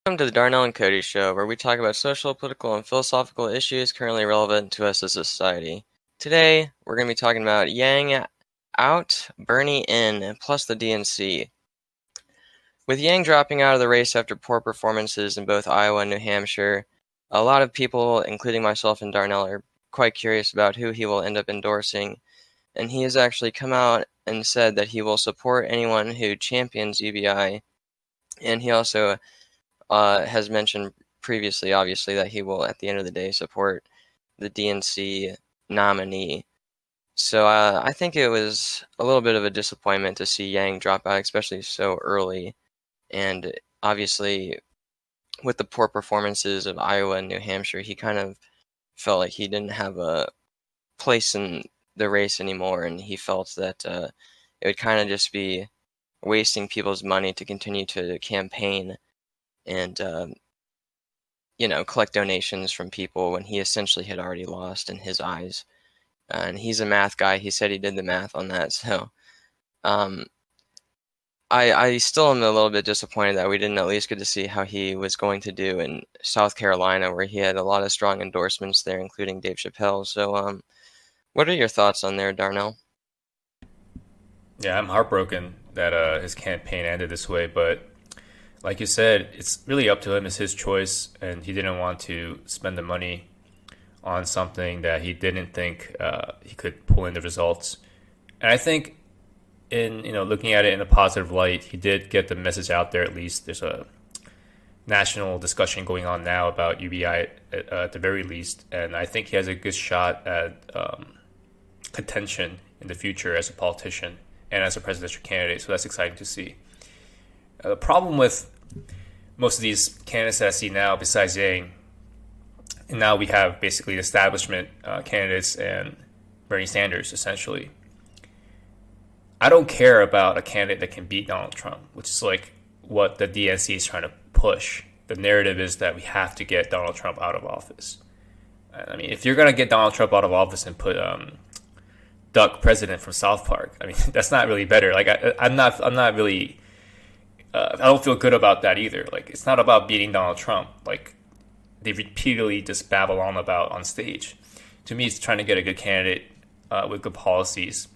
Welcome to the Darnell and Cody show, where we talk about social, political, and philosophical issues currently relevant to us as a society. Today, we're going to be talking about Yang out, Bernie in, plus the DNC. With Yang dropping out of the race after poor performances in both Iowa and New Hampshire, a lot of people, including myself and Darnell, are quite curious about who he will end up endorsing, and he has actually come out and said that he will support anyone who champions UBI, and he also has mentioned previously, obviously, that he will, at the end of the day, support the DNC nominee. So I think it was a little bit of a disappointment to see Yang drop out, especially so early. And obviously, with the poor performances of Iowa and New Hampshire, he kind of felt like he didn't have a place in the race anymore, and he felt that it would kind of just be wasting people's money to continue to campaign and collect donations from people when he essentially had already lost in his eyes. And he's a math guy. He said he did the math on that. So um, I still am a little bit disappointed that we didn't at least get to see how he was going to do in South Carolina, where he had a lot of strong endorsements there, including Dave Chappelle. So what are your thoughts on there, Darnell? Yeah, I'm heartbroken that his campaign ended this way, but like you said, it's really up to him. It's his choice, and he didn't want to spend the money on something that he didn't think he could pull in the results. And I think, in looking at it in a positive light, he did get the message out there. At least there's a national discussion going on now about UBI at the very least, and I think he has a good shot at contention in the future as a politician and as a presidential candidate. So that's exciting to see. The problem with most of these candidates that I see now, besides Yang, and now we have basically the establishment candidates and Bernie Sanders, essentially. I don't care about a candidate that can beat Donald Trump, which is like what the DNC is trying to push. The narrative is that we have to get Donald Trump out of office. I mean, if you're going to get Donald Trump out of office and put Duck president from South Park, I mean, that's not really better. Like, I'm not really I don't feel good about that either. Like, it's not about beating Donald Trump. Like, they repeatedly just babble on about on stage. To me, it's trying to get a good candidate with good policies,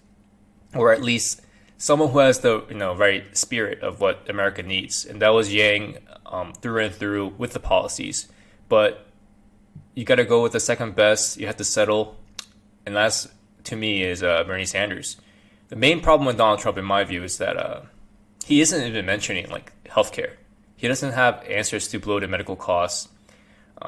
or at least someone who has the right spirit of what America needs. And that was Yang through and through with the policies. But you got to go with the second best. You have to settle, and that's to me is Bernie Sanders. The main problem with Donald Trump, in my view, is that he isn't even mentioning like healthcare. He doesn't have answers to bloated medical costs.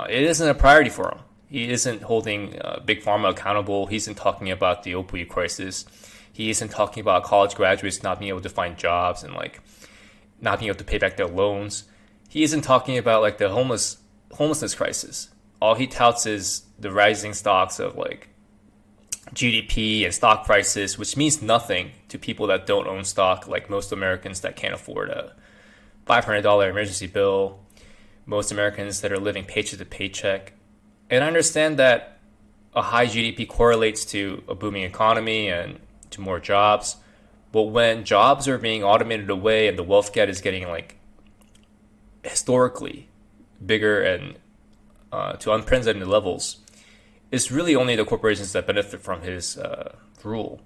It isn't a priority for him. He isn't holding big pharma accountable. He isn't talking about the opioid crisis. He isn't talking about college graduates not being able to find jobs and like not being able to pay back their loans. He isn't talking about like the homelessness crisis. All he touts is the rising stocks of like GDP and stock prices, which means nothing to people that don't own stock, like most Americans that can't afford a $500 emergency bill, most Americans that are living paycheck to paycheck. And I understand that a high GDP correlates to a booming economy and to more jobs. But when jobs are being automated away and the wealth gap is getting like historically bigger and to unprecedented levels, it's really only the corporations that benefit from his rule.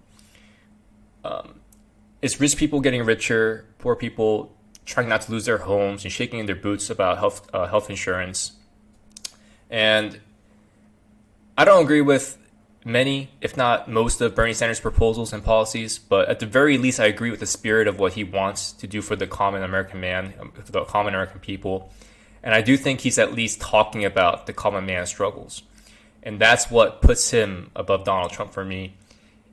It's rich people getting richer, poor people trying not to lose their homes and shaking in their boots about health insurance. And I don't agree with many, if not most, of Bernie Sanders' proposals and policies, but at the very least, I agree with the spirit of what he wants to do for the common American man, for the common American people. And I do think he's at least talking about the common man's struggles. And that's what puts him above Donald Trump for me.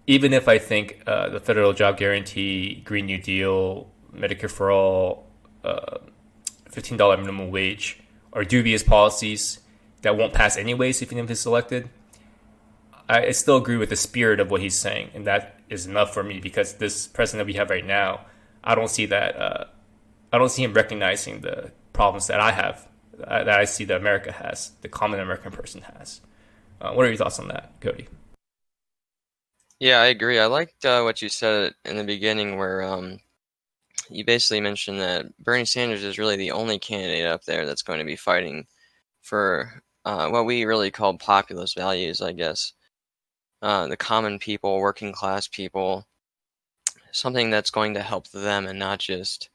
Even if I think the federal job guarantee, Green New Deal, Medicare for all, $15 minimum wage are dubious policies that won't pass anyways even if he's elected, I still agree with the spirit of what he's saying. And that is enough for me because this president that we have right now, I don't see that. I don't see him recognizing the problems that I have, that I see that America has, the common American person has. What are your thoughts on that, Cody? Yeah, I agree. I liked what you said in the beginning, where you basically mentioned that Bernie Sanders is really the only candidate up there that's going to be fighting for what we really call populist values, I guess. The common people, working class people, something that's going to help them and not just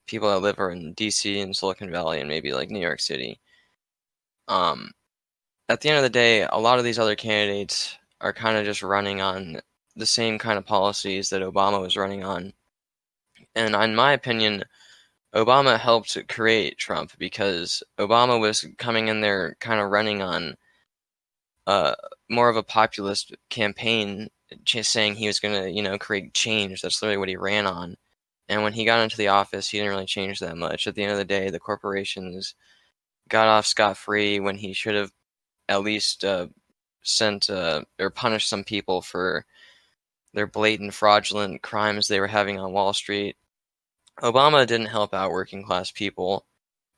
people that live in DC and Silicon Valley and maybe like New York City. Um, at the end of the day, a lot of these other candidates are kind of just running on the same kind of policies that Obama was running on. And in my opinion, Obama helped create Trump because Obama was coming in there kind of running on uh, more of a populist campaign, just saying he was going to, create change. That's literally what he ran on. And when he got into the office, he didn't really change that much. At the end of the day, the corporations got off scot-free when he should have at least sent or punished some people for their blatant fraudulent crimes they were having on Wall Street. Obama didn't help out working class people,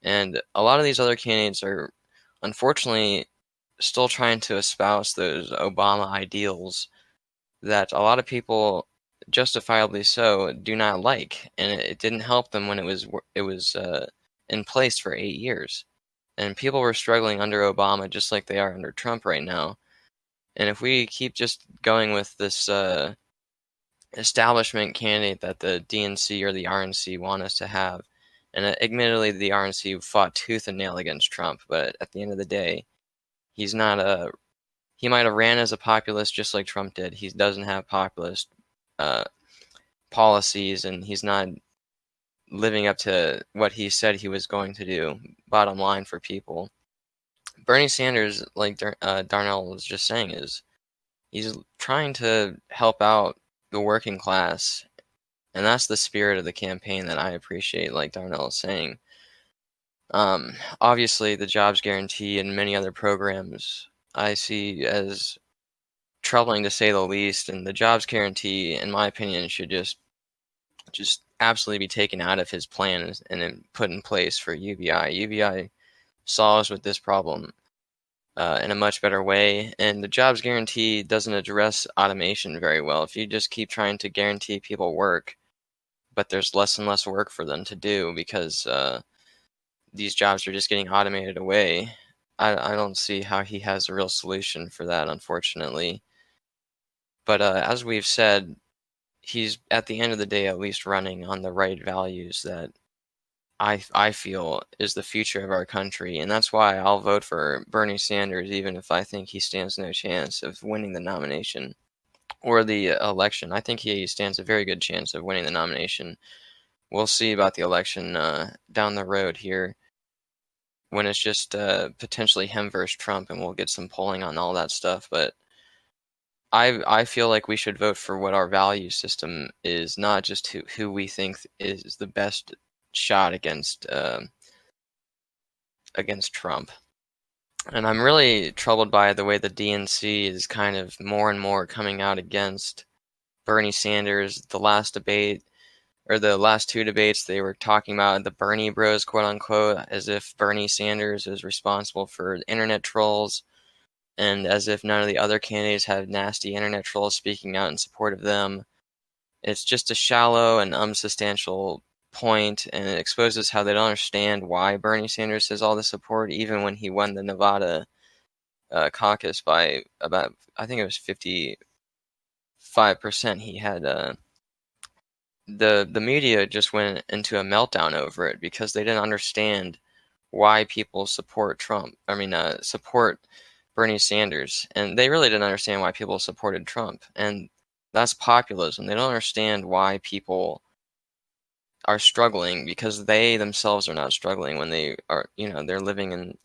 and a lot of these other candidates are unfortunately still trying to espouse those Obama ideals that a lot of people, justifiably so, do not like, and it didn't help them when it was in place for 8 years, and people were struggling under Obama just like they are under Trump right now. And if we keep just going with this establishment candidate that the DNC or the RNC want us to have, and admittedly the RNC fought tooth and nail against Trump, but at the end of the day, he's not a he might have ran as a populist just like Trump did. He doesn't have populist uh, policies, and he's not living up to what he said he was going to do. Bottom line for people, Bernie Sanders, like Darnell was just saying, is he's trying to help out the working class, and that's the spirit of the campaign that I appreciate. Like Darnell is saying, obviously the jobs guarantee and many other programs I see as troubling to say the least, and the jobs guarantee, in my opinion, should just absolutely be taken out of his plan and then put in place for UBI. UBI solves with this problem in a much better way, and the jobs guarantee doesn't address automation very well. If you just keep trying to guarantee people work, but there's less and less work for them to do because these jobs are just getting automated away, I don't see how he has a real solution for that, unfortunately. But as we've said, he's at the end of the day at least running on the right values that I feel is the future of our country, and that's why I'll vote for Bernie Sanders, even if I think he stands no chance of winning the nomination or the election. I think he stands a very good chance of winning the nomination. We'll see about the election down the road here when it's just potentially him versus Trump, and we'll get some polling on all that stuff. But I feel like we should vote for what our value system is, not just who we think is the best shot against Trump. And I'm really troubled by the way the DNC is kind of more and more coming out against Bernie Sanders. The last debate, or the last two debates, they were talking about the Bernie Bros, quote unquote, as if Bernie Sanders is responsible for internet trolls, and as if none of the other candidates have nasty internet trolls speaking out in support of them. It's just a shallow and unsubstantial point, and it exposes how they don't understand why Bernie Sanders has all the support, even when he won the Nevada caucus by about, I think it was 55%. He had the media just went into a meltdown over it because they didn't understand why people support Trump. I mean, support Bernie Sanders, and they really didn't understand why people supported Trump, and that's populism. They don't understand why people are struggling because they themselves are not struggling when they are, they're living in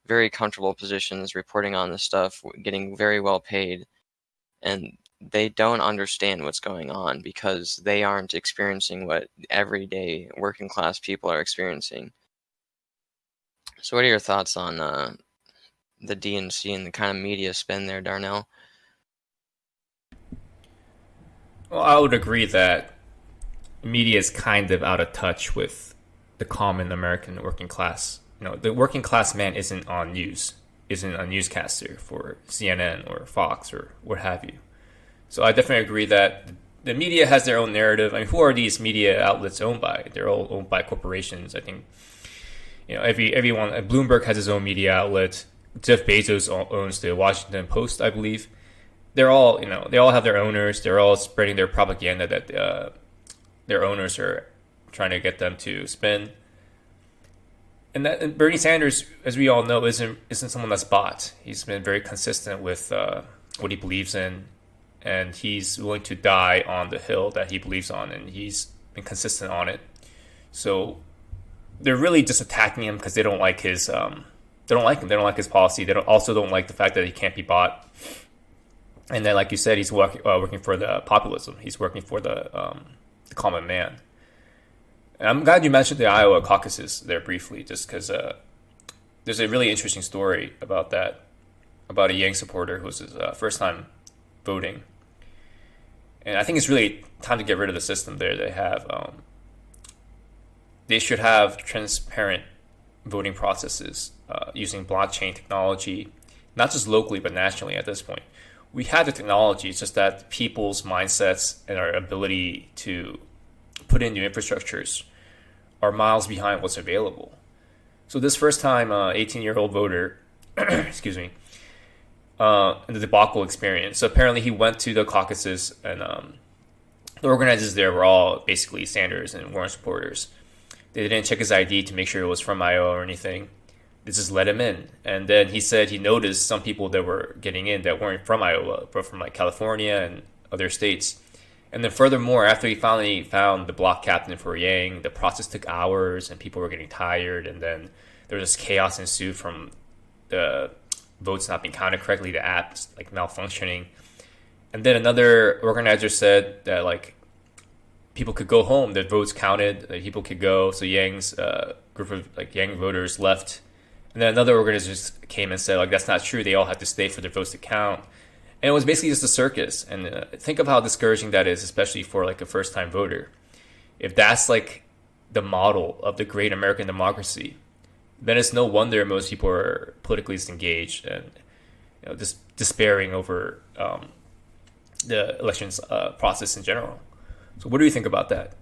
very comfortable positions, reporting on this stuff, getting very well paid, and they don't understand what's going on because they aren't experiencing what everyday working class people are experiencing. So what are your thoughts on the DNC and the kind of media spin there, Darnell? Well, I would agree that media is kind of out of touch with the common American working class. The working class man isn't on news, isn't a newscaster for CNN or Fox or what have you. So I definitely agree that the media has their own narrative. I mean, who are these media outlets owned by? They're all owned by corporations. I think everyone. Bloomberg has his own media outlet. Jeff Bezos owns the Washington Post, I believe. They're all they all have their owners. They're all spreading their propaganda that their owners are trying to get them to spin. And Bernie Sanders, as we all know, isn't someone that's bought. He's been very consistent with what he believes in, and he's willing to die on the hill that he believes on, and he's been consistent on it. So they're really just attacking him because they don't like his they don't like him. They don't like his policy. They also don't like the fact that he can't be bought. And then, like you said, he's working for the populism. He's working for the common man. And I'm glad you mentioned the Iowa caucuses there briefly, just because there's a really interesting story about that, about a Yang supporter who was his first time voting. And I think it's really time to get rid of the system there. They should have transparent voting processes using blockchain technology, not just locally but nationally at this point. We have the technology, it's just that people's mindsets and our ability to put in new infrastructures are miles behind what's available. So this first time 18-year-old voter, excuse me, in the debacle experience. So apparently he went to the caucuses, and the organizers there were all basically Sanders and Warren supporters. They didn't check his ID to make sure it was from Iowa or anything. They just let him in. And then he said he noticed some people that were getting in that weren't from Iowa, but from like California and other states. And then furthermore, after he finally found the block captain for Yang, the process took hours and people were getting tired. And then there was this chaos ensued from the votes not being counted correctly, the app like malfunctioning. And then another organizer said that like people could go home, their votes counted, like, people could go. So Yang's group of like Yang voters left. And then another organizer just came and said like that's not true. They all had to stay for their votes to count. And it was basically just a circus. And think of how discouraging that is, especially for like a first-time voter. If that's like the model of the great American democracy, then it's no wonder most people are politically disengaged and just despairing over the elections process in general. So what do you think about that,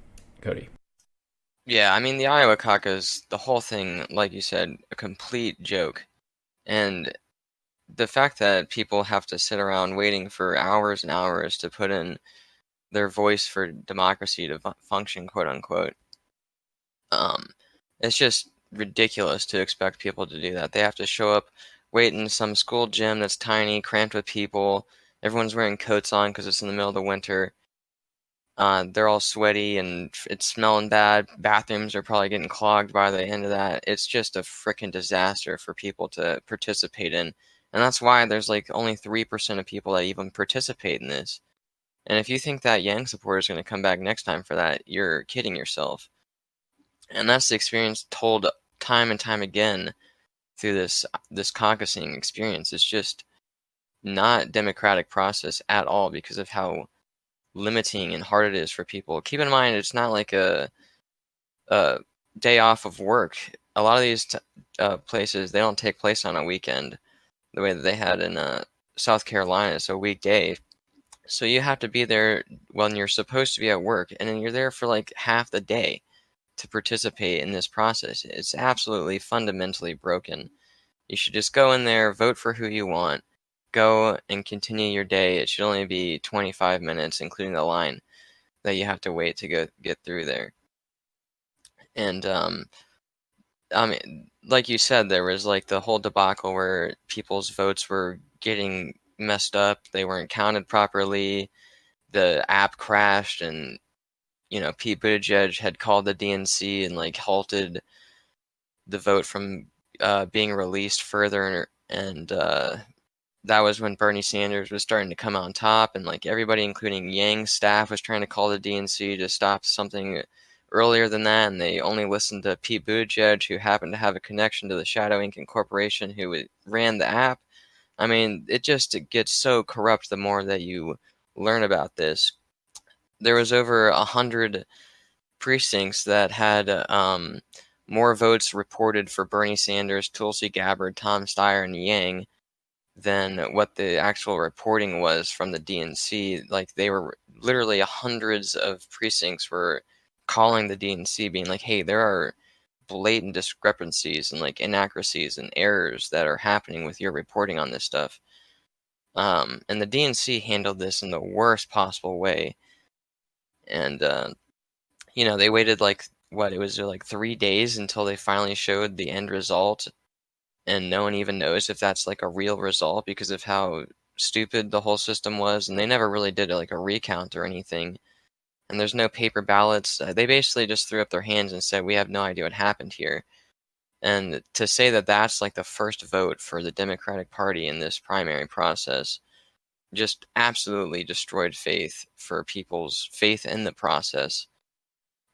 Cody? Yeah, I mean, the Iowa caucus, the whole thing, like you said, a complete joke. And the fact that people have to sit around waiting for hours and hours to put in their voice for democracy to function, quote unquote, it's just ridiculous to expect people to do that. They have to show up, wait in some school gym that's tiny, cramped with people. Everyone's wearing coats on because it's in the middle of the winter. They're all sweaty and it's smelling bad. Bathrooms are probably getting clogged by the end of that. It's just a freaking disaster for people to participate in. And that's why there's like only 3% of people that even participate in this. And if you think that Yang supporter is going to come back next time for that, you're kidding yourself. And that's the experience told time and time again through this caucusing experience. It's just not democratic process at all because of how limiting and hard it is for people. Keep in mind, it's not like a day off of work. A lot of these places, they don't take place on a weekend the way that they had in South Carolina. It's a weekday. So you have to be there when you're supposed to be at work, and then you're there for like half the day to participate in this process. It's absolutely fundamentally broken. You should just go in there, vote for who you want, go and continue your day. It should only be 25 minutes, including the line that you have to wait to get through there. And I mean, like you said, there was like the whole debacle where people's votes were getting messed up. They weren't counted properly. The app crashed, and Pete Buttigieg had called the DNC and like halted the vote from being released further, and that was when Bernie Sanders was starting to come on top, and like everybody, including Yang's staff, was trying to call the DNC to stop something earlier than that, and they only listened to Pete Buttigieg, who happened to have a connection to the Shadow Inc. Corporation, who ran the app. I mean, it gets so corrupt the more that you learn about this. There was over 100 precincts that had more votes reported for Bernie Sanders, Tulsi Gabbard, Tom Steyer, and Yang than what the actual reporting was from the DNC. Like, they were literally hundreds of precincts were calling the DNC, being like, hey, there are blatant discrepancies and like inaccuracies and errors that are happening with your reporting on this stuff. And the DNC handled this in the worst possible way. And, they waited like, what, it was like 3 days until they finally showed the end result. And no one even knows if that's like a real result because of how stupid the whole system was. And they never really did like a recount or anything. And there's no paper ballots. They basically just threw up their hands and said, we have no idea what happened here. And to say that that's like the first vote for the Democratic Party in this primary process just absolutely destroyed faith for people's faith in the process.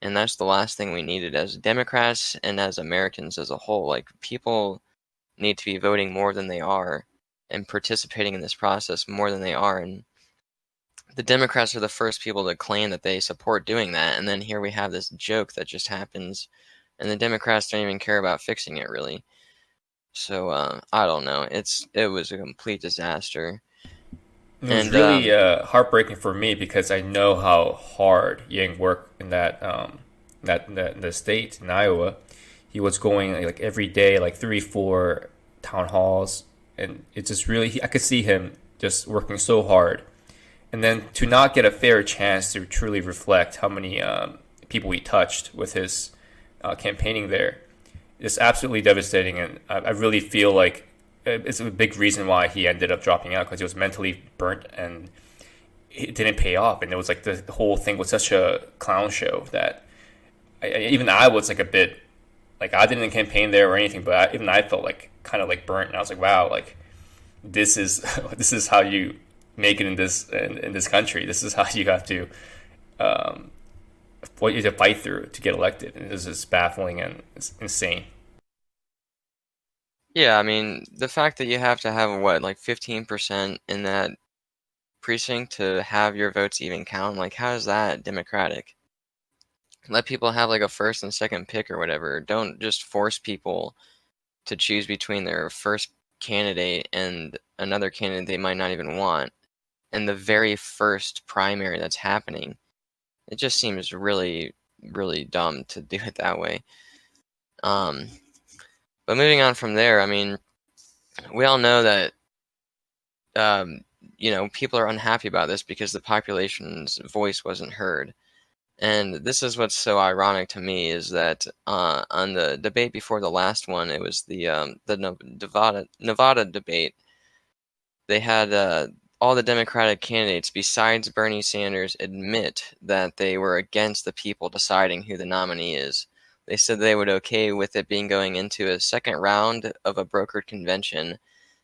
And that's the last thing we needed as Democrats and as Americans as a whole. Like, people need to be voting more than they are and participating in this process more than they are. And the Democrats are the first people to claim that they support doing that. And then here we have this joke that just happens, and the Democrats don't even care about fixing it, really. So I don't know. It was a complete disaster. It was And really heartbreaking for me because I know how hard Yang worked in that the state in Iowa. He was going like every day, like 3, 4 town halls, and it just really I could see him just working so hard, and then to not get a fair chance to truly reflect how many people he touched with his campaigning there is absolutely devastating, and I really feel like it's a big reason why he ended up dropping out because he was mentally burnt and it didn't pay off, and it was like the whole thing was such a clown show that even I was like a bit like I didn't campaign there or anything, but even I felt like kind of like burnt, and I was like, wow, like this is this is how you make it in this country. This is how you have to what you have to fight through to get elected, and this is baffling and it's insane. yeah, I mean, the fact that you have to have what, like 15% in that precinct to have your votes even count, like, how is that democratic? Let people have like a first and second pick or whatever. Don't just force people to choose between their first candidate and another candidate they might not even want in the very first primary that's happening. It just seems really, really dumb to do it that way. Um, but moving on from there, I mean, we all know that um, people are unhappy about this because the population's voice wasn't heard. And this is what's so ironic to me is that on the debate before the last one, it was the Nevada debate. They had all the Democratic candidates, besides Bernie Sanders, admit that they were against the people deciding who the nominee is. They said they would okay with it being going into a second round of a brokered convention.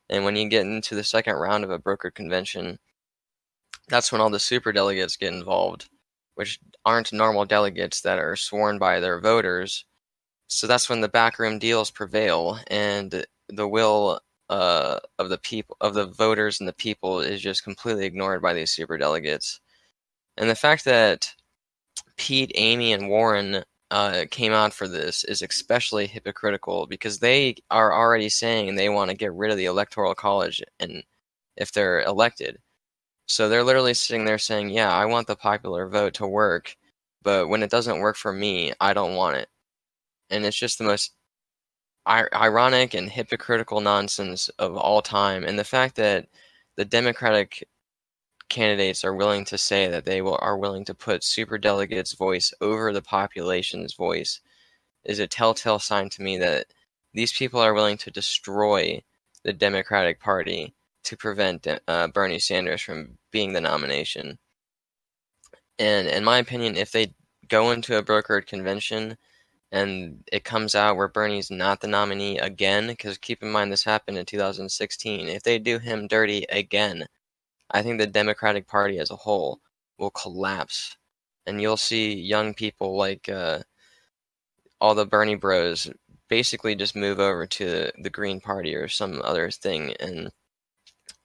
And when you get into the second round of a brokered convention, that's when all the superdelegates get involved, which aren't normal delegates that are sworn by their voters. So that's when the backroom deals prevail, and the will of the people, of the voters and the people, is just completely ignored by these superdelegates. And the fact that Pete, Amy, and Warren came out for this is especially hypocritical because they are already saying they want to get rid of the Electoral College and if they're elected. So they're literally sitting there saying, yeah, I want the popular vote to work, but when it doesn't work for me, I don't want it. And it's just the most ironic and hypocritical nonsense of all time. And the fact that the Democratic candidates are willing to say that are willing to put superdelegates' voice over the population's voice is a telltale sign to me that these people are willing to destroy the Democratic Party to prevent Bernie Sanders from being the nomination. And in my opinion, if they go into a brokered convention and it comes out where Bernie's not the nominee again, because keep in mind this happened in 2016, if they do him dirty again, I think the Democratic Party as a whole will collapse. And you'll see young people like all the Bernie bros basically just move over to the Green Party or some other thing. And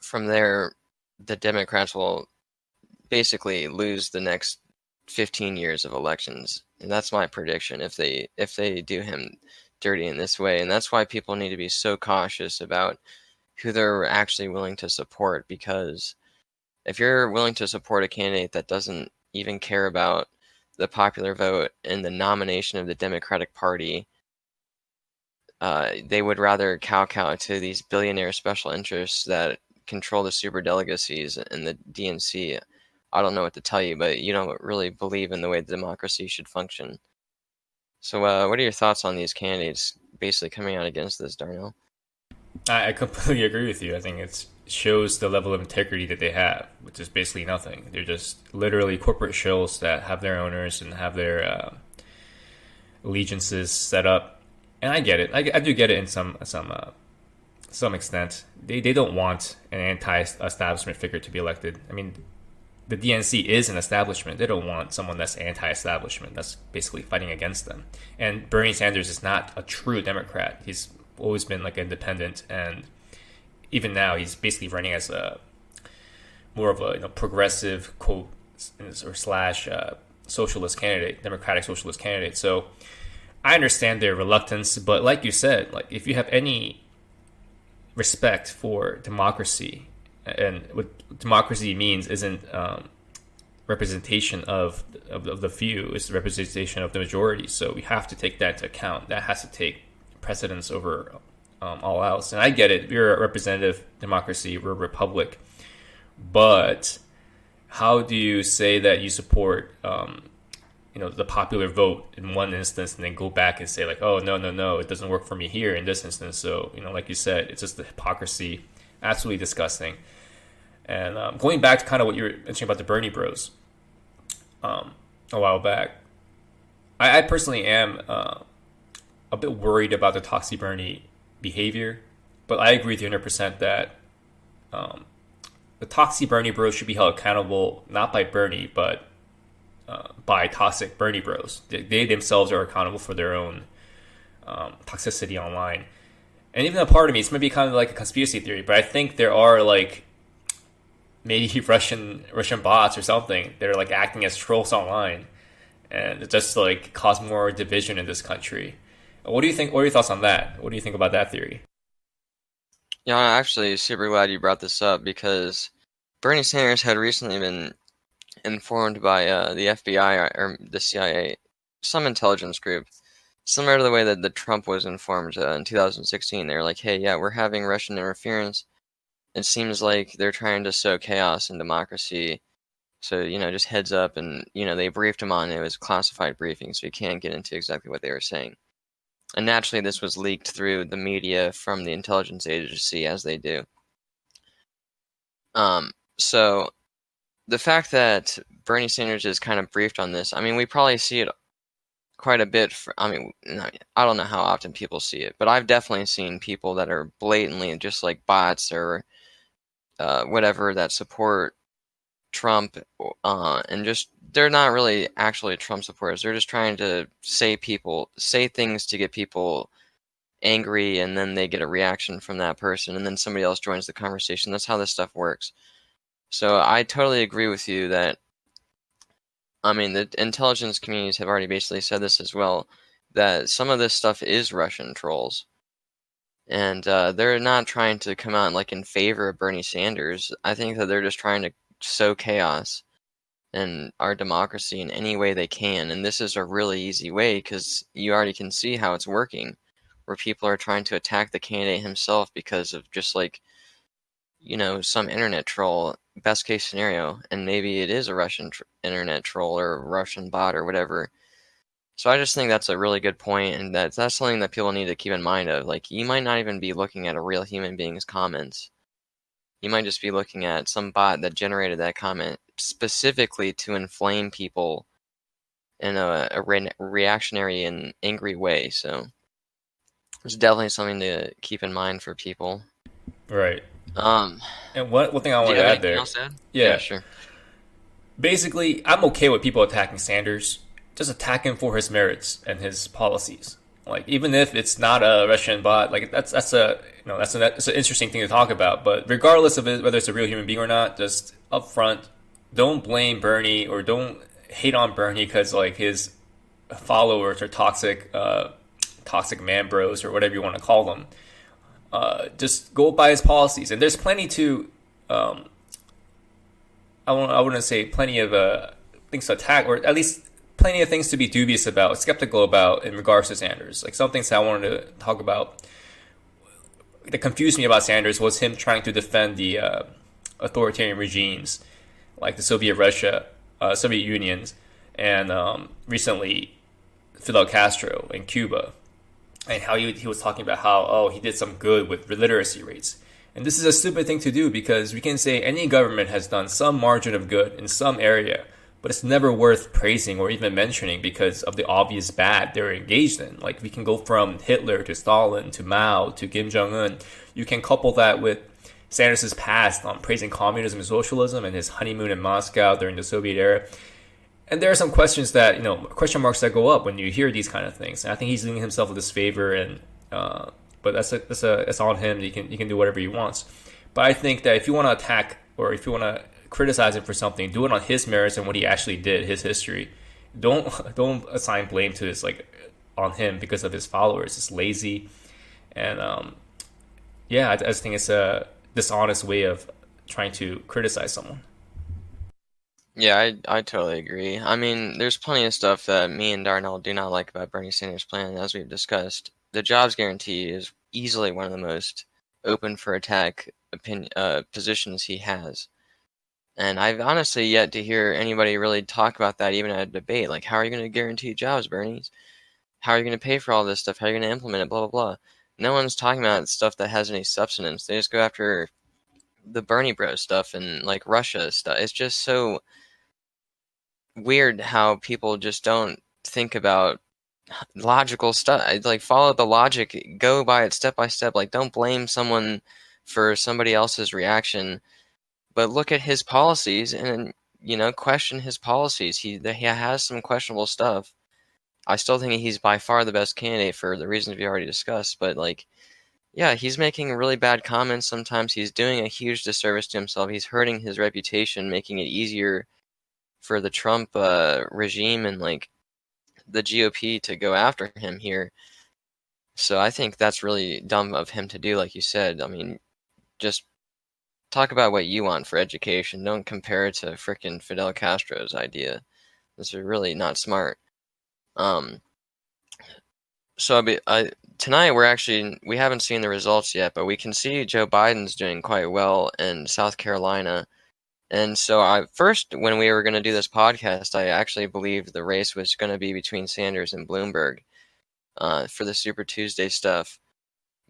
from there, the Democrats will basically lose the next 15 years of elections. And that's my prediction if they do him dirty in this way. And that's why people need to be so cautious about who they're actually willing to support, because if you're willing to support a candidate that doesn't even care about the popular vote and the nomination of the Democratic Party, they would rather kowtow to these billionaire special interests that control the super delegacies and the DNC. I don't know what to tell you, but you don't really believe in the way democracy should function. So, what are your thoughts on these candidates basically coming out against this, Darnell? I completely agree with you. I think it shows the level of integrity that they have, which is basically nothing. They're just literally corporate shills that have their owners and have their allegiances set up. And I get it. I do get it in some extent. They don't want an anti-establishment figure to be elected. I mean, the DNC is an establishment. They don't want someone that's anti-establishment. That's basically fighting against them. And Bernie Sanders is not a true Democrat. He's always been like independent, and even now he's basically running as a more of a progressive quote or slash socialist candidate, democratic socialist candidate. So I understand their reluctance, but like you said, like if you have any respect for democracy, and what democracy means isn't representation of the few, it's the representation of the majority. So we have to take that into account. That has to take precedence over all else. And I get it. We're a representative democracy. We're a republic. But how do you say that you support, the popular vote in one instance, and then go back and say like, oh, no, it doesn't work for me here in this instance. So, like you said, it's just the hypocrisy, absolutely disgusting. And going back to kind of what you were mentioning about the Bernie Bros a while back, I personally am a bit worried about the Toxic Bernie behavior, but I agree with you 100% that the Toxic Bernie Bros should be held accountable not by Bernie, but by Toxic Bernie Bros. They themselves are accountable for their own toxicity online. And even a part of me, it's maybe kind of like a conspiracy theory, but I think there are like maybe Russian bots or something that are like acting as trolls online, and it just like cause more division in this country. What do you think? What are your thoughts on that? What do you think about that theory? Yeah, I'm actually super glad you brought this up, because Bernie Sanders had recently been informed by the FBI or the CIA, some intelligence group, similar to the way that the Trump was informed in 2016. They were like, hey, yeah, we're having Russian interference. It seems like they're trying to sow chaos in democracy. So, just heads up. And, they briefed him on it. It was a classified briefing, so you can't get into exactly what they were saying. And naturally, this was leaked through the media from the intelligence agency, as they do. So the fact that Bernie Sanders is kind of briefed on this, I mean, we probably see it quite a bit. I don't know how often people see it, but I've definitely seen people that are blatantly just like bots or whatever that support Trump, and just they're not really actually Trump supporters. They're just trying to say things to get people angry, and then they get a reaction from that person, and then somebody else joins the conversation. That's how this stuff works. So I totally agree with you that, I mean, the intelligence communities have already basically said this as well, that some of this stuff is Russian trolls. And they're not trying to come out like in favor of Bernie Sanders. I think that they're just trying to sow chaos in our democracy in any way they can. And this is a really easy way, because you already can see how it's working, where people are trying to attack the candidate himself because of just like, some internet troll, best case scenario. And maybe it is a Russian internet troll or a Russian bot or whatever. So I just think that's a really good point, and that's something that people need to keep in mind of. Like, you might not even be looking at a real human being's comments. You might just be looking at some bot that generated that comment specifically to inflame people in a reactionary and angry way. So it's definitely something to keep in mind for people. Right. Um, And one thing I do want you to have add anything there, else to add? yeah, Sure. basically, I'm okay with people attacking Sanders. Just attack him for his merits and his policies. Like, even if it's not a Russian bot, like that's an interesting thing to talk about. But regardless of it, whether it's a real human being or not, just upfront, don't blame Bernie or don't hate on Bernie because like his followers are toxic man bros or whatever you want to call them. just go by his policies. And there's plenty to, um, I wouldn't say plenty of things to attack, or at least plenty of things to be dubious about, skeptical about in regards to Sanders. Like some things I wanted to talk about that confused me about Sanders was him trying to defend the authoritarian regimes like the Soviet Russia, Soviet Unions, and recently Fidel Castro in Cuba, and how he was talking about how he did some good with literacy rates. And this is a stupid thing to do because we can say any government has done some margin of good in some area, but it's never worth praising or even mentioning because of the obvious bad they're engaged in. Like we can go from Hitler to Stalin to Mao to Kim Jong Un. You can couple that with Sanders' past on praising communism and socialism and his honeymoon in Moscow during the Soviet era. And there are some questions that, question marks that go up when you hear these kind of things. And I think he's doing himself a disfavor, and but that's on him. He can do whatever he wants. But I think that if you want to attack or if you want to criticize him for something, do it on his merits and what he actually did, his history. Don't assign blame to this like on him because of his followers. It's lazy, and yeah, I just think it's a dishonest way of trying to criticize someone. Yeah, I totally agree. I mean, there's plenty of stuff that me and Darnell do not like about Bernie Sanders' plan, as we've discussed. The jobs guarantee is easily one of the most open for attack positions he has. And I've honestly yet to hear anybody really talk about that, even at a debate. Like, how are you going to guarantee jobs, Bernie? How are you going to pay for all this stuff? How are you going to implement it? Blah, blah, blah. No one's talking about stuff that has any substance. They just go after the Bernie Bros stuff and like Russia stuff. It's just so weird how people just don't think about logical stuff. Like follow the logic, go by it step by step. Like don't blame someone for somebody else's reaction, but look at his policies and question his policies. He has some questionable stuff. I still think he's by far the best candidate for the reasons we already discussed, but like yeah, he's making really bad comments sometimes. He's doing a huge disservice to himself. He's hurting his reputation, making it easier for the Trump regime and like the GOP to go after him here. So I think that's really dumb of him to do, like you said. I mean, just talk about what you want for education. Don't compare it to frickin' Fidel Castro's idea. This is really not smart. Um, so tonight we haven't seen the results yet, but we can see Joe Biden's doing quite well in South Carolina. And so when we were going to do this podcast, I actually believed the race was going to be between Sanders and Bloomberg for the Super Tuesday stuff.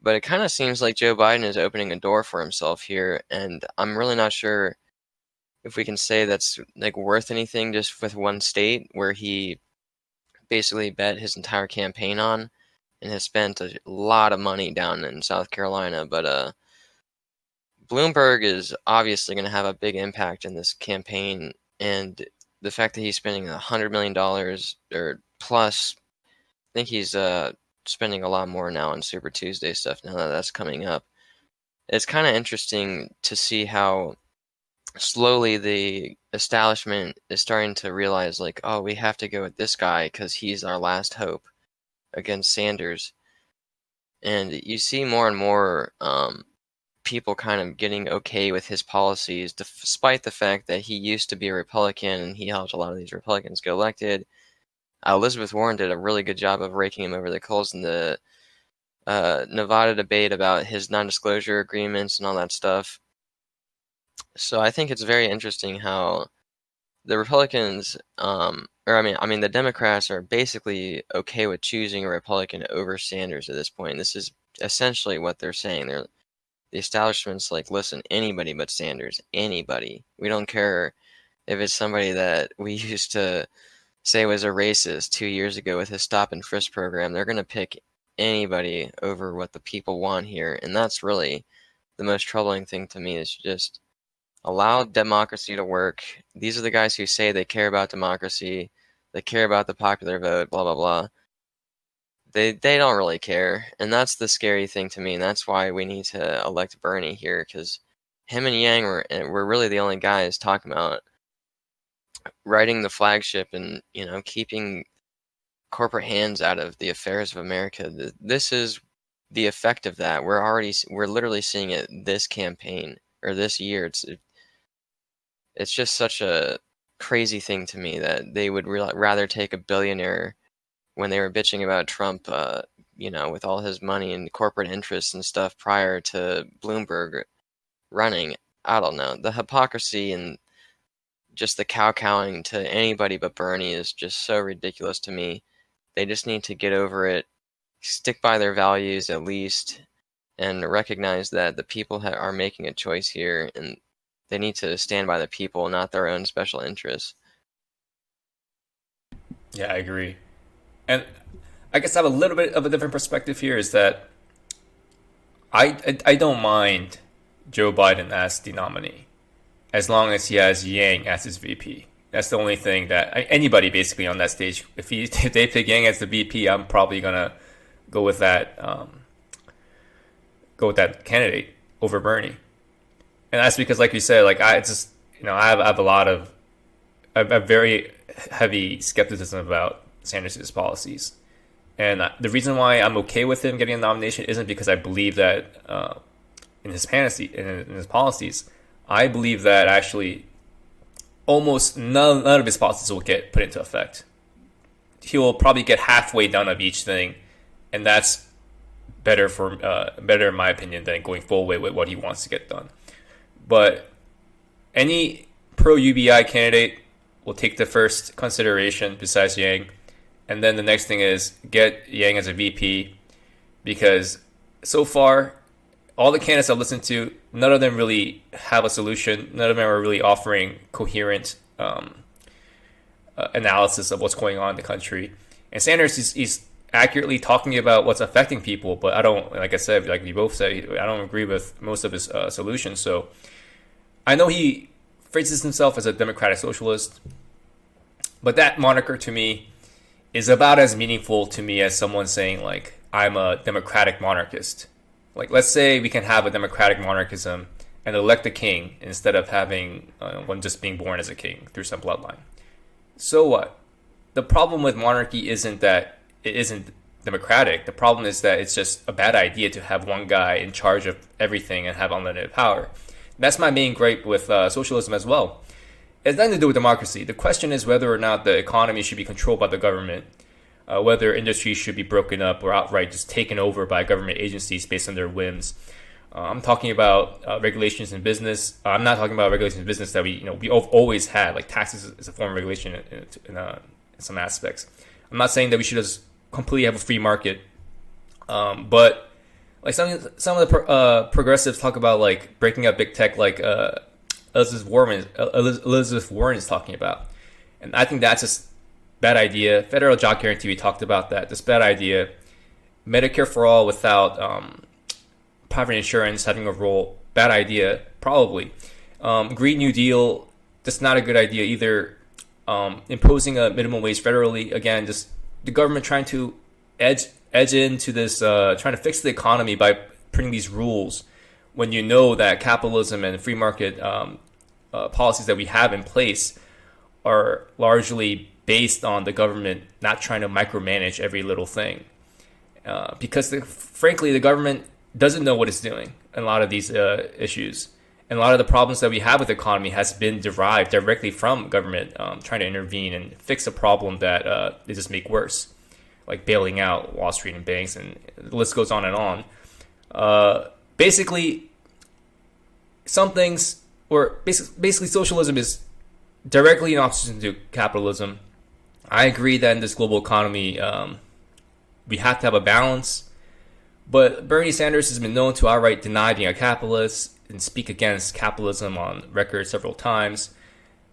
But it kind of seems like Joe Biden is opening a door for himself here, and I'm really not sure if we can say that's like worth anything just with one state where he basically bet his entire campaign on and has spent a lot of money down in South Carolina. But Bloomberg is obviously going to have a big impact in this campaign, and the fact that he's spending $100 million or plus, I think he's spending a lot more now on Super Tuesday stuff now that that's coming up. It's kind of interesting to see how slowly the establishment is starting to realize, like, oh, we have to go with this guy because he's our last hope against Sanders. And you see more and more people kind of getting okay with his policies, despite the fact that he used to be a Republican and he helped a lot of these Republicans get elected. Elizabeth Warren did a really good job of raking him over the coals in the Nevada debate about his non-disclosure agreements and all that stuff. So I think it's very interesting how the Republicans, the Democrats are basically okay with choosing a Republican over Sanders at this point. This is essentially what they're saying. The establishment's like, listen, anybody but Sanders, anybody. We don't care if it's somebody that we used to say was a racist 2 years ago with his stop and frisk program. They're going to pick anybody over what the people want here. And that's really the most troubling thing to me, is just allow democracy to work. These are the guys who say they care about democracy, they care about the popular vote, blah, blah, blah. They don't really care. And that's the scary thing to me. And that's why we need to elect Bernie here, because him and Yang were really the only guys talking about riding the flagship and, keeping corporate hands out of the affairs of America. This is the effect of that. We're literally seeing it this campaign or this year. It's just such a crazy thing to me that they would rather take a billionaire when they were bitching about Trump, with all his money and corporate interests and stuff prior to Bloomberg running. I don't know. The hypocrisy and just the cow-cowing to anybody but Bernie is just so ridiculous to me. They just need to get over it, stick by their values at least, and recognize that the people are making a choice here, and they need to stand by the people, not their own special interests. Yeah, I agree. And I guess I have a little bit of a different perspective here is that I don't mind Joe Biden as the nominee as long as he has Yang as his VP. That's the only thing that anybody basically on that stage, if they pick Yang as the VP, I'm probably gonna go with that candidate over Bernie. And that's because, like you said, like I just I have a very heavy skepticism about Sanders' policies. And the reason why I'm okay with him getting a nomination isn't because I believe that in his policies. I believe that actually almost none of his policies will get put into effect. He will probably get halfway done of each thing, and that's better in my opinion than going full way with what he wants to get done. But any pro UBI candidate will take the first consideration besides Yang. And then the next thing is get Yang as a VP, because so far, all the candidates I've listened to, none of them really have a solution. None of them are really offering coherent analysis of what's going on in the country. And Sanders is accurately talking about what's affecting people, but I don't, like I said, like we both said, I don't agree with most of his solutions. So I know he phrases himself as a democratic socialist, but that moniker to me is about as meaningful to me as someone saying, like, I'm a democratic monarchist. Like, let's say we can have a democratic monarchism and elect a king instead of having one just being born as a king through some bloodline. So what? The problem with monarchy isn't that it isn't democratic. The problem is that it's just a bad idea to have one guy in charge of everything and have unlimited power. That's my main gripe with socialism as well. It has nothing to do with democracy. The question is whether or not the economy should be controlled by the government, whether industries should be broken up or outright just taken over by government agencies based on their whims. I'm talking about regulations in business. I'm not talking about regulations in business that we've always had, like taxes is a form of regulation in some aspects. I'm not saying that we should just completely have a free market, but like some of the progressives talk about like breaking up big tech, like Elizabeth Warren is talking about, and I think that's just bad idea. Federal job guarantee, we talked about that. That's bad idea. Medicare for all without private insurance having a role, bad idea, probably. Green New Deal, that's not a good idea either. Imposing a minimum wage federally, again, just the government trying to edge into this, trying to fix the economy by putting these rules when you know that capitalism and free market policies that we have in place are largely based on the government not trying to micromanage every little thing. Because frankly, the government doesn't know what it's doing in a lot of these issues. And a lot of the problems that we have with the economy has been derived directly from government trying to intervene and fix a problem that they just make worse, like bailing out Wall Street and banks, and the list goes on and on. Basically, some things, or basically socialism is directly in opposition to capitalism. I agree that in this global economy, we have to have a balance. But Bernie Sanders has been known to outright deny being a capitalist and speak against capitalism on record several times.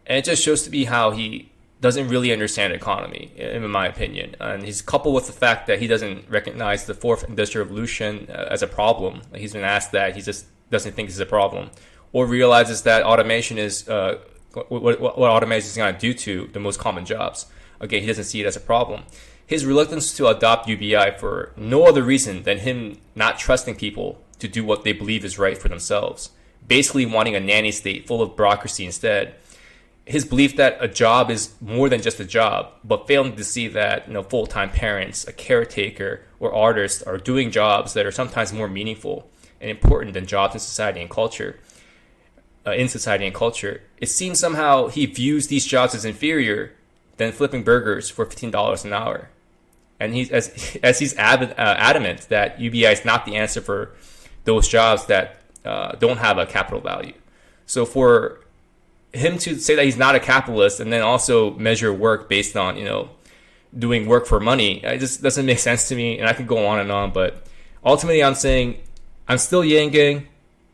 And it just shows to me how he doesn't really understand the economy, in my opinion. And he's coupled with the fact that he doesn't recognize the fourth industrial revolution as a problem. He's been asked that, he just doesn't think it's a problem. Or realizes that automation is what automation is going to do to the most common jobs. Again, he doesn't see it as a problem. His reluctance to adopt UBI for no other reason than him not trusting people to do what they believe is right for themselves, basically wanting a nanny state full of bureaucracy instead, his belief that a job is more than just a job, but failing to see that full-time parents, a caretaker, or artists are doing jobs that are sometimes more meaningful and important than jobs in society and culture. It seems somehow he views these jobs as inferior than flipping burgers for $15 an hour. And he's adamant that UBI is not the answer for those jobs that don't have a capital value. So for him to say that he's not a capitalist and then also measure work based on doing work for money, it just doesn't make sense to me. And I could go on and on, but ultimately I'm saying I'm still Yang Gang.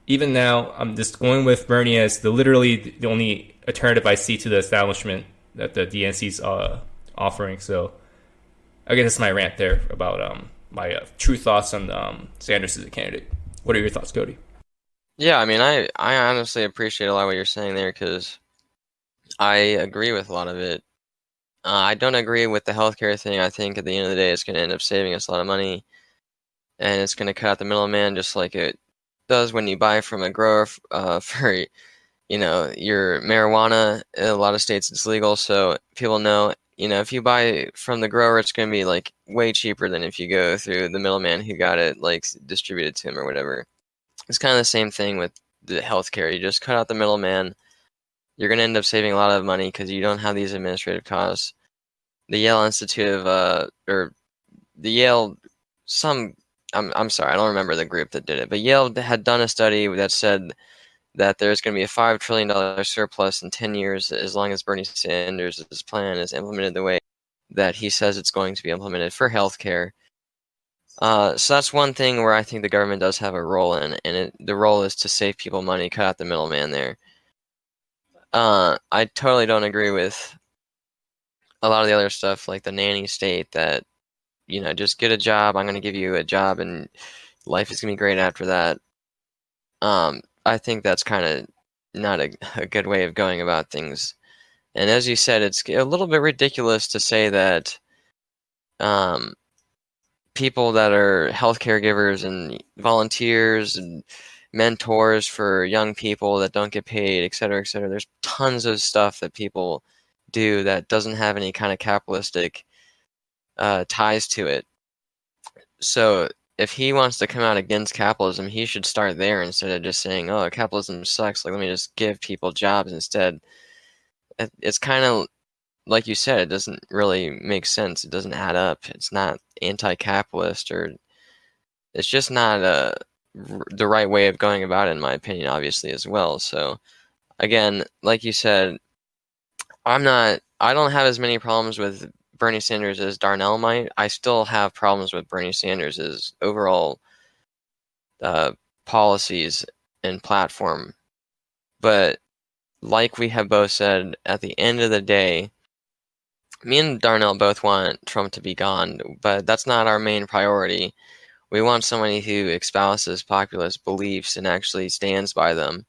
Even now, I'm just going with Bernie as literally the only alternative I see to the establishment that the DNC's offering. So I guess that's my rant there about my true thoughts on Sanders as a candidate. What are your thoughts, Cody? Yeah, I mean, I honestly appreciate a lot of what you're saying there because I agree with a lot of it. I don't agree with the healthcare thing. I think at the end of the day, it's going to end up saving us a lot of money, and it's going to cut out the middleman, just like it does when you buy from a grower for your marijuana. In a lot of states, it's legal, so people know. If you buy from the grower, it's going to be like way cheaper than if you go through the middleman who got it like distributed to him or whatever. It's kind of the same thing with the healthcare. You just cut out the middleman. You're going to end up saving a lot of money because you don't have these administrative costs. The Yale Institute of or the Yale some I'm sorry, I don't remember the group that did it, but Yale had done a study that said that there's going to be a $5 trillion surplus in 10 years as long as Bernie Sanders' plan is implemented the way that he says it's going to be implemented for healthcare. So that's one thing where I think the government does have a role in, and the role is to save people money, cut out the middleman there. I totally don't agree with a lot of the other stuff, like the nanny state that, just get a job, I'm going to give you a job, and life is going to be great after that. I think that's kind of not a good way of going about things. And as you said, it's a little bit ridiculous to say that people that are healthcare givers and volunteers and mentors for young people that don't get paid, et cetera, et cetera. There's tons of stuff that people do that doesn't have any kind of capitalistic ties to it. So if he wants to come out against capitalism, he should start there instead of just saying, "Oh, capitalism sucks. Like, let me just give people jobs instead." It's kind of like you said, it doesn't really make sense. It doesn't add up. It's not anti-capitalist, or it's just not the right way of going about it, in my opinion, obviously, as well. So again, like you said, I don't have as many problems with Bernie Sanders as Darnell might. I still have problems with Bernie Sanders' overall uh, policies and platform. But like we have both said, at the end of the day, me and Darnell both want Trump to be gone, but that's not our main priority. We want somebody who espouses populist beliefs and actually stands by them.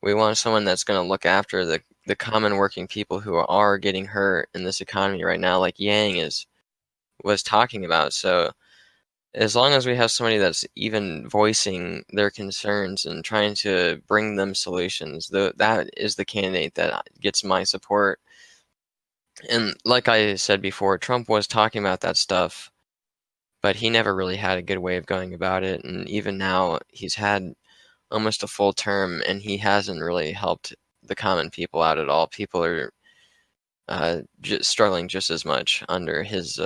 We want someone that's going to look after the common working people who are getting hurt in this economy right now, like Yang was talking about. So as long as we have somebody that's even voicing their concerns and trying to bring them solutions, that is the candidate that gets my support. And like I said before, Trump was talking about that stuff, but he never really had a good way of going about it. And even now, he's had almost a full term, and he hasn't really helped the common people out at all. People are just struggling just as much under his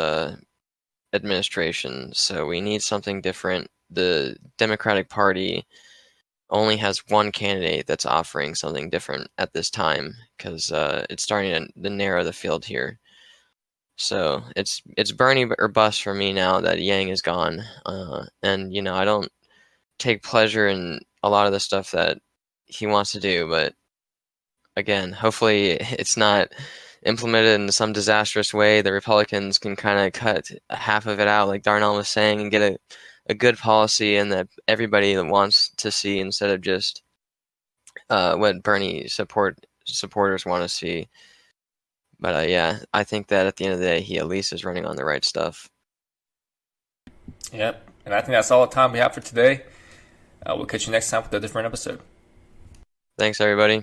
administration. So we need something different. The Democratic Party only has one candidate that's offering something different at this time because it's starting to narrow the field here. So it's Bernie or bust for me now that Yang is gone. And I don't take pleasure in a lot of the stuff that he wants to do, but again, hopefully it's not implemented in some disastrous way. The Republicans can kind of cut half of it out, like Darnell was saying, and get a good policy and that everybody wants to see instead of just what Bernie supporters want to see. But yeah, I think that at the end of the day, he at least is running on the right stuff. Yep. And I think that's all the time we have for today. We'll catch you next time with a different episode. Thanks, everybody.